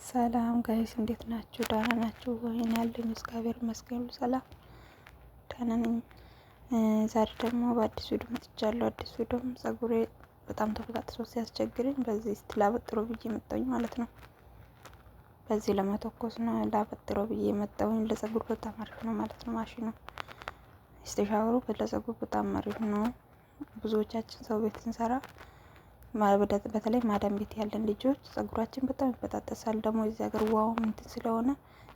ሰላም ጋይስ እንዴት ናችሁ? ደህና ናችሁ ወይ? እኔ ያለኝ እግዚአብሔር ይመስገን ሰላም ደህና ነኝ። ዛሬ ደግሞ በአዲስ ቪዲዮ መጥቻለሁ። አዲስ ቪዲዮ ጸጉሬ በጣም ተበጣጥሶ ሲያስቸግረኝ በዚህ እስቲ ላበጥሮ ብዬ መጣሁኝ ማለት ነው። በዚህ ለመተኮስ ነው ላበጥሮ ብዬ መጣሁኝ። ለጸጉር በጣም አሪፍ ነው ማለት ነው ማሽኑ። ሻወሩ ለጸጉር በጣም አሪፍ ነው። ብዙዎቻችን ሰው ቤት ስንሰራ በተለይ ማዳም ቤት ያለን ልጆች ጸጉራችን በጣም ይበጣጠሳል። ደግሞ እዚህ ሀገር ውሃው እንትን ስለሆነ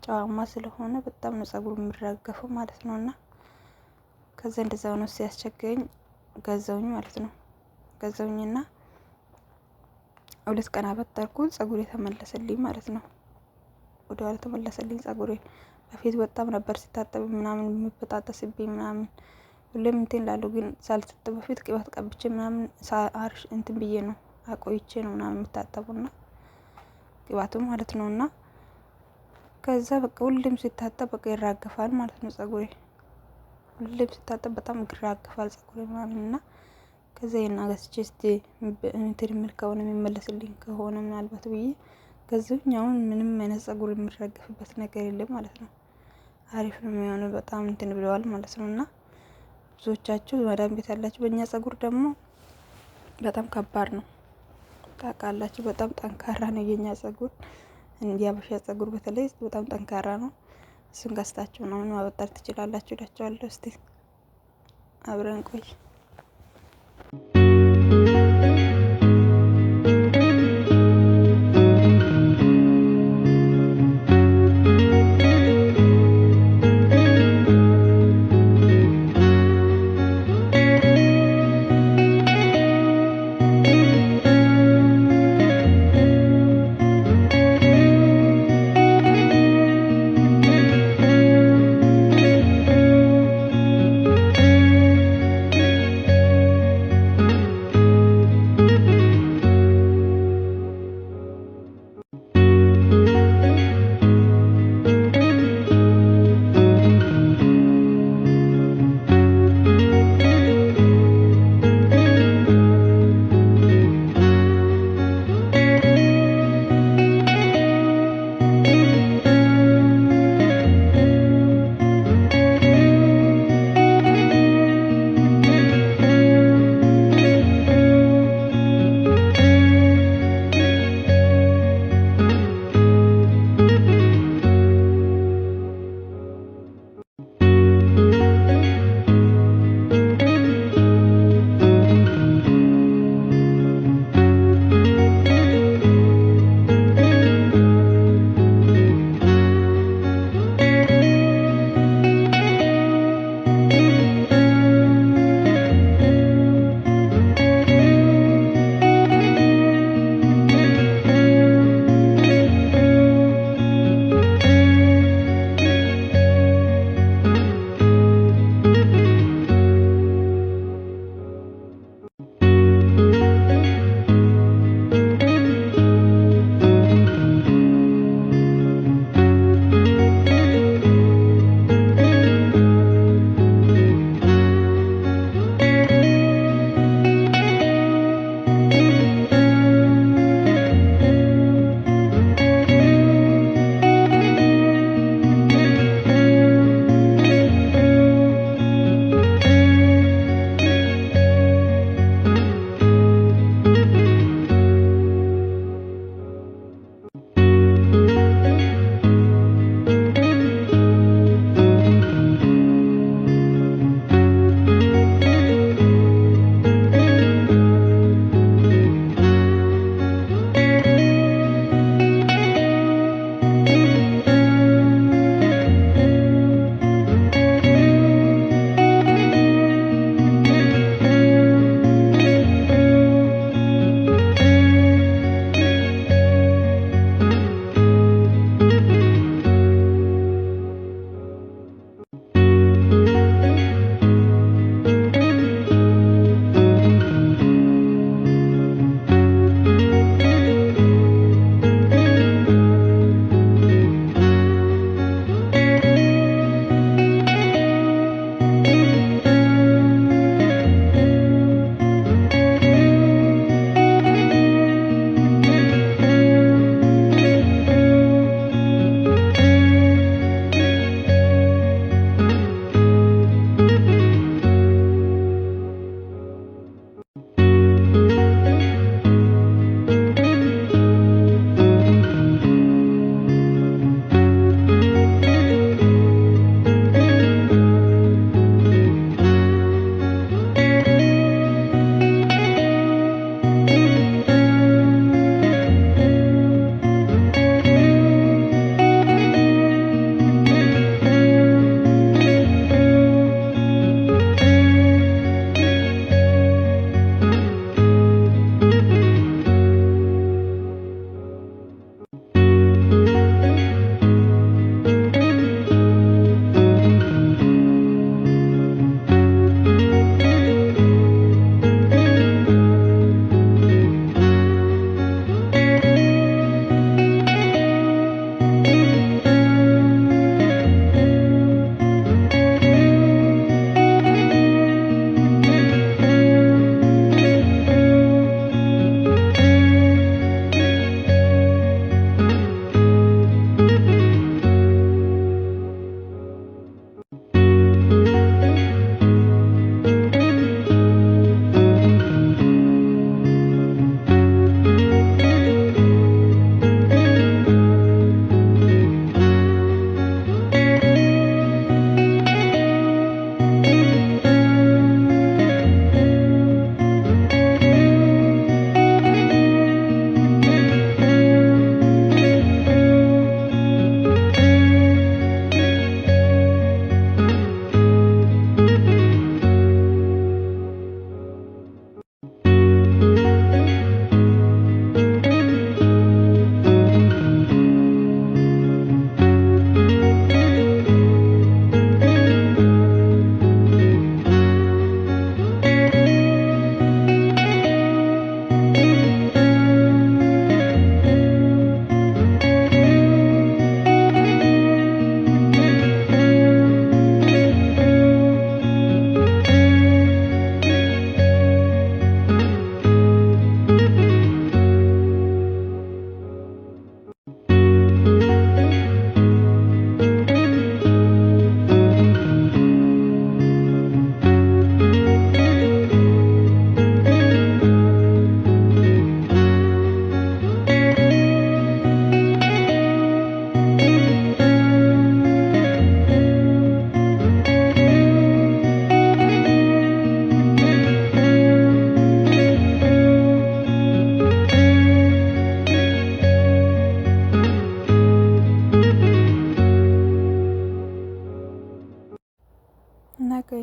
ጨዋማ ስለሆነ በጣም ነው ጸጉሩ የሚራገፈው ማለት ነውና ከዛ እንደዛ ነው ሲያስቸግረኝ ገዛውኝ ማለት ነው። ገዛውኝና 2 ቀን አበጠርኩት ጸጉሬ ተመለሰልኝ ማለት ነው። ወደኋላ ተመለሰልኝ ጸጉሬ። በፊት በጣም ነበር ሲታጠብ ምናምን የሚበጣጠስብኝ ምናምን ሁሌም እንትን ላለው ግን ሳልታጠብ በፊት ቅባት ቀብቼ ምናምን ሳርሽ እንትን ብዬ ነው አቆይቼ ነው ምናምን የምታጠቡና ቅባቱ ማለት ነውና ከዛ በቃ ሁሌም ሲታጠብ በቃ ይራገፋል ማለት ነው ጸጉሬ። ሁሌም ሲታጠብ በጣም ይራገፋል ጸጉሬ ምናምንና ከዛ የናገስቼ እስቲ እንትን የሚል ከሆነ የሚመለስልኝ ከሆነ ምናልባት ብዬ ከዚህኛው አሁን ምንም አይነት ጸጉር የሚራገፍበት ነገር የለም ማለት ነው። አሪፍ ነው የሚሆነው በጣም እንትን ብለዋል ማለት ነውና ብዙዎቻችሁ ማዳም ቤት ያላችሁ በእኛ ጸጉር ደግሞ በጣም ከባድ ነው ታውቃላችሁ። በጣም ጠንካራ ነው የኛ ጸጉር። የሀበሻ ጸጉር በተለይ በጣም ጠንካራ ነው። እሱን ገዝታችሁ ነው ማበጠር ትችላላችሁ እላችኋለሁ። እስቲ አብረን ቆይ።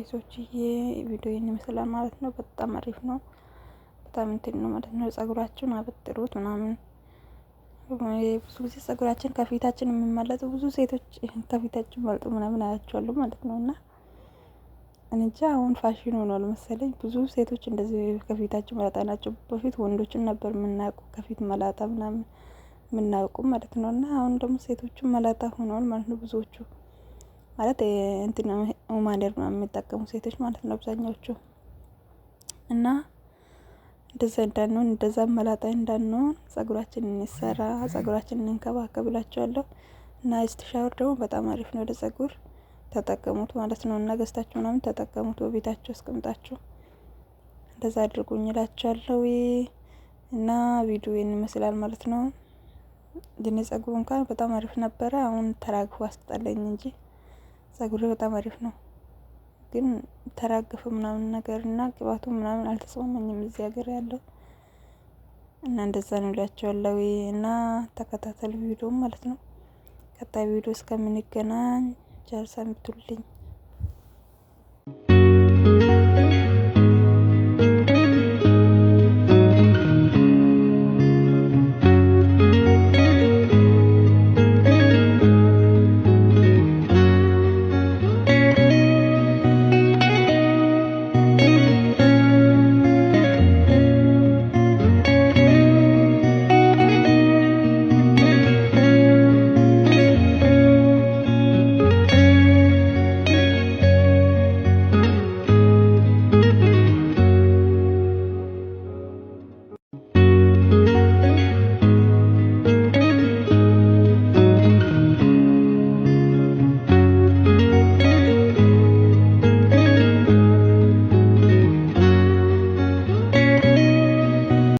ጋይሶችዬ ቪዲዮን ይመስላል ማለት ነው። በጣም አሪፍ ነው። በጣም እንትን ነው ማለት ነው። ጸጉራችሁን አበጥሩት ምናምን። ብዙ ጊዜ ጸጉራችን ከፊታችን የሚመለጡ ብዙ ሴቶች ከፊታችን መልጡ ምናምን አያቸዋለሁ ማለት ነው። እና እንጃ አሁን ፋሽን ሆኗል መሰለኝ። ብዙ ሴቶች እንደዚህ ከፊታችን መላጣ ናቸው። በፊት ወንዶችን ነበር የምናውቁ ከፊት መላጣ ምናምን የምናውቁ ማለት ነው። እና አሁን ደግሞ ሴቶቹም መላጣ ሆነዋል ማለት ነው። ብዙዎቹ ማለት እንትን ኡማንዴር ምናምን የሚጠቀሙ ሴቶች ማለት ነው አብዛኛዎቹ። እና እንደዛ እንዳንሆን እንደዛ መላጣ እንዳንሆን ጸጉራችንን እንሰራ፣ ጸጉራችንን እንከባከብ እላቸዋለሁ። እና አይስት ሻወር ደግሞ በጣም አሪፍ ነው ለጸጉር ተጠቀሙት ማለት ነው። እና ገዝታችሁ ምናምን ተጠቀሙት በቤታችሁ አስቀምጣችሁ እንደዛ አድርጉኝ እላችኋለሁ። እና ቪዲዮ ይመስላል ማለት ነው። የኔ ጸጉር እንኳን በጣም አሪፍ ነበረ። አሁን ተራግፎ አስጠላኝ እንጂ ጸጉሬ በጣም አሪፍ ነው። ግን ተራግፎ ምናምን ነገር እና ቅባቱ ምናምን አልተስማማኝም እዚህ ሀገር ያለው እና እንደዛ ነው እላችኋለሁ። እና ተከታተሉ ቪዲዮ ማለት ነው። ቀጣይ ቪዲዮ እስከምንገናኝ ቸር ሰንብቱልኝ።